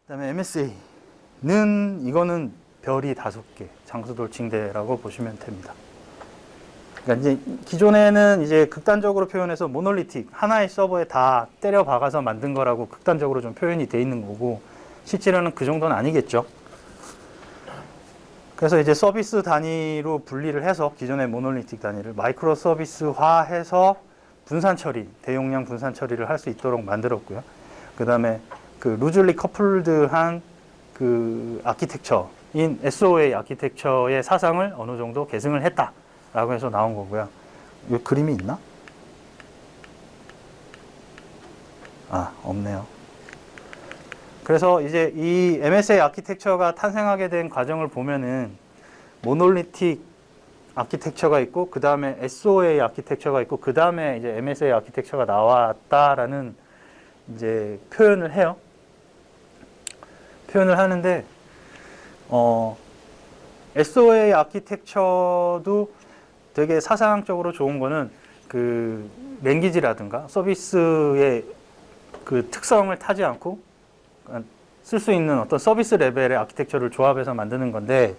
그다음에 MSA는 이거는 별이 5개, 장수돌침대라고 보시면 됩니다. 그러니까 이제 기존에는 이제 극단적으로 표현해서 모놀리틱 하나의 서버에 다 때려 박아서 만든 거라고 극단적으로 좀 표현이 돼 있는 거고, 실제로는 그 정도는 아니겠죠. 그래서 이제 서비스 단위로 분리를 해서 기존의 모놀리틱 단위를 마이크로 서비스화해서 분산 처리, 대용량 분산 처리를 할 수 있도록 만들었고요. 그 다음에 그 루즐리 커플드한 그 아키텍처인 SOA 아키텍처의 사상을 어느 정도 계승을 했다라고 해서 나온 거고요. 이 그림이 있나? 아, 없네요. 그래서 이제 이 MSA 아키텍처가 탄생하게 된 과정을 보면은 모놀리틱 아키텍처가 있고, 그 다음에 SOA 아키텍처가 있고, 그 다음에 이제 MSA 아키텍처가 나왔다라는 이제 표현을 해요. 표현을 하는데, SOA 아키텍처도 되게 사상적으로 좋은 거는 그 랭귀지라든가 서비스의 그 특성을 타지 않고 쓸 수 있는 어떤 서비스 레벨의 아키텍처를 조합해서 만드는 건데,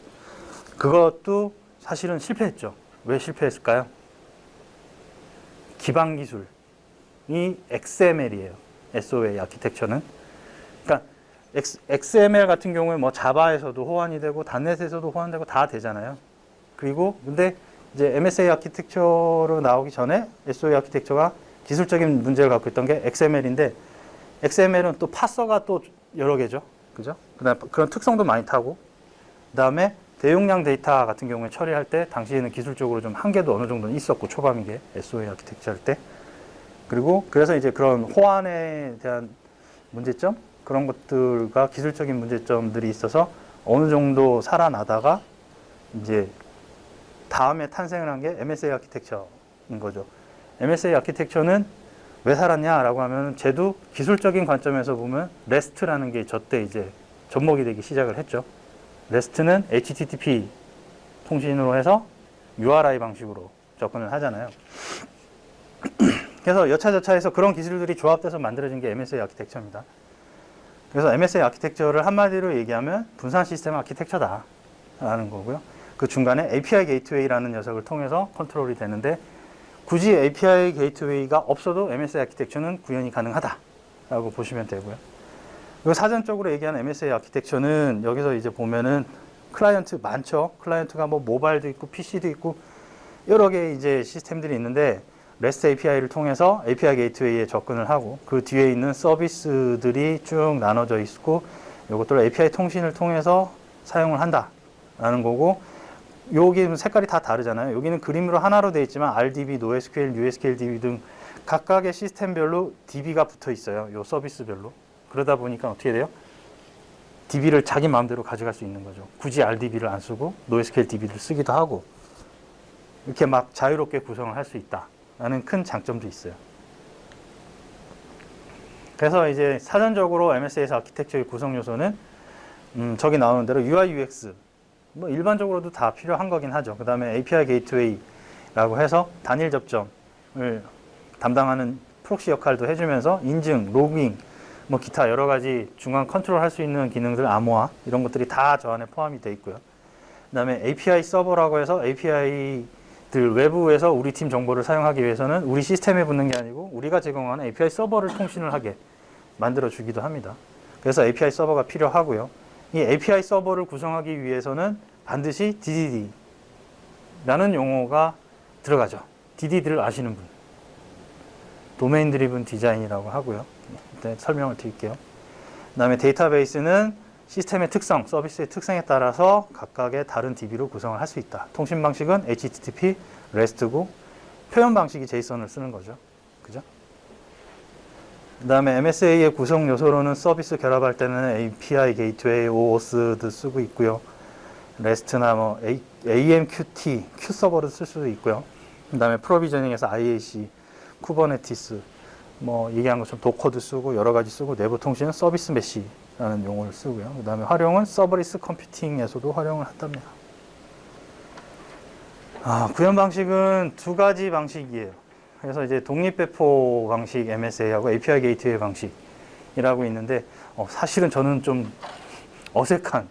그것도 사실은 실패했죠. 왜 실패했을까요? 기반 기술이 XML이에요. SOA 아키텍처는. 그러니까 XML 같은 경우에 뭐 자바에서도 호환이 되고 단넷에서도 호환되고 다 되잖아요. 그리고 근데 이제 MSA 아키텍처로 나오기 전에 SOA 아키텍처가 기술적인 문제를 갖고 있던 게 XML인데, XML은 또 파서가 또 여러 개죠. 그죠? 그다음에 그런 특성도 많이 타고, 그다음에 대용량 데이터 같은 경우에 처리할 때 당시에는 기술적으로 좀 한계도 어느 정도는 있었고, 초반기에 SOA 아키텍처 할 때. 그리고 그래서 이제 그런 호환에 대한 문제점, 그런 것들과 기술적인 문제점들이 있어서 어느 정도 살아나다가 이제 다음에 탄생을 한 게 MSA 아키텍처인 거죠. MSA 아키텍처는 왜 살았냐라고 하면, 쟤도 기술적인 관점에서 보면 REST라는 게 저때 이제 접목이 되기 시작을 했죠. REST는 HTTP 통신으로 해서 URI 방식으로 접근을 하잖아요. 그래서 여차저차해서 그런 기술들이 조합돼서 만들어진 게 MSA 아키텍처입니다. 그래서 MSA 아키텍처를 한마디로 얘기하면 분산 시스템 아키텍처다라는 거고요. 그 중간에 API 게이트웨이라는 녀석을 통해서 컨트롤이 되는데, 굳이 API 게이트웨이가 없어도 MSA 아키텍처는 구현이 가능하다라고 보시면 되고요. 그리고 사전적으로 얘기하는 MSA 아키텍처는 여기서 이제 보면은 클라이언트 많죠. 클라이언트가 뭐 모바일도 있고 PC도 있고 여러 개의 이제 시스템들이 있는데, REST API를 통해서 API 게이트웨이에 접근을 하고, 그 뒤에 있는 서비스들이 쭉 나눠져 있고, 이것들을 API 통신을 통해서 사용을 한다라는 거고, 여기 색깔이 다 다르잖아요. 여기는 그림으로 하나로 되어 있지만 RDB, NoSQL, USQL DB 등 각각의 시스템별로 DB가 붙어 있어요. 요 서비스별로. 그러다 보니까 어떻게 돼요? DB를 자기 마음대로 가져갈 수 있는 거죠. 굳이 RDB를 안 쓰고 NoSQL DB를 쓰기도 하고, 이렇게 막 자유롭게 구성을 할 수 있다라는 큰 장점도 있어요. 그래서 이제 사전적으로 MSA에서 아키텍처의 구성 요소는 저기 나오는 대로 UI, UX 뭐 일반적으로도 다 필요한 거긴 하죠. 그 다음에 API 게이트웨이라고 해서 단일 접점을 담당하는 프록시 역할도 해주면서 인증, 로깅, 뭐 기타 여러 가지 중간 컨트롤 할 수 있는 기능들, 암호화 이런 것들이 다 저 안에 포함이 되어 있고요. 그 다음에 API 서버라고 해서 API들 외부에서 우리 팀 정보를 사용하기 위해서는 우리 시스템에 붙는 게 아니고 우리가 제공하는 API 서버를 통신을 하게 만들어 주기도 합니다. 그래서 API 서버가 필요하고요. 이 API 서버를 구성하기 위해서는 반드시 DDD라는 용어가 들어가죠. DDD를 아시는 분. 도메인 드리븐 디자인이라고 하고요. 일단 설명을 드릴게요. 그 다음에 데이터베이스는 시스템의 특성, 서비스의 특성에 따라서 각각의 다른 DB로 구성을 할 수 있다. 통신 방식은 HTTP, REST고, 표현 방식이 JSON을 쓰는 거죠. 그죠? 그 다음에 MSA의 구성 요소로는 서비스 결합할 때는 API 게이트웨이, OAuth도 쓰고 있고요. REST나 뭐 AMQT, Q서버를 쓸 수도 있고요. 그 다음에 프로비저닝에서 IAC, 쿠버네티스, 뭐 얘기한 것처럼 도커도 쓰고 여러 가지 쓰고, 내부 통신은 서비스 메시라는 용어를 쓰고요. 그 다음에 활용은 서버리스 컴퓨팅에서도 활용을 한답니다. 구현 방식은 두 가지 방식이에요. 그래서 이제 독립배포 방식 MSA하고 API 게이트웨이 방식, 이라고 있는데 사실은 저는 좀 어색한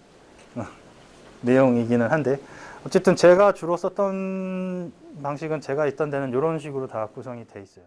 내용이기는 한데 어쨌든 제가 주로 썼던 방식은 제가 있던 데는 이런 식으로 다 구성이 돼 있어요.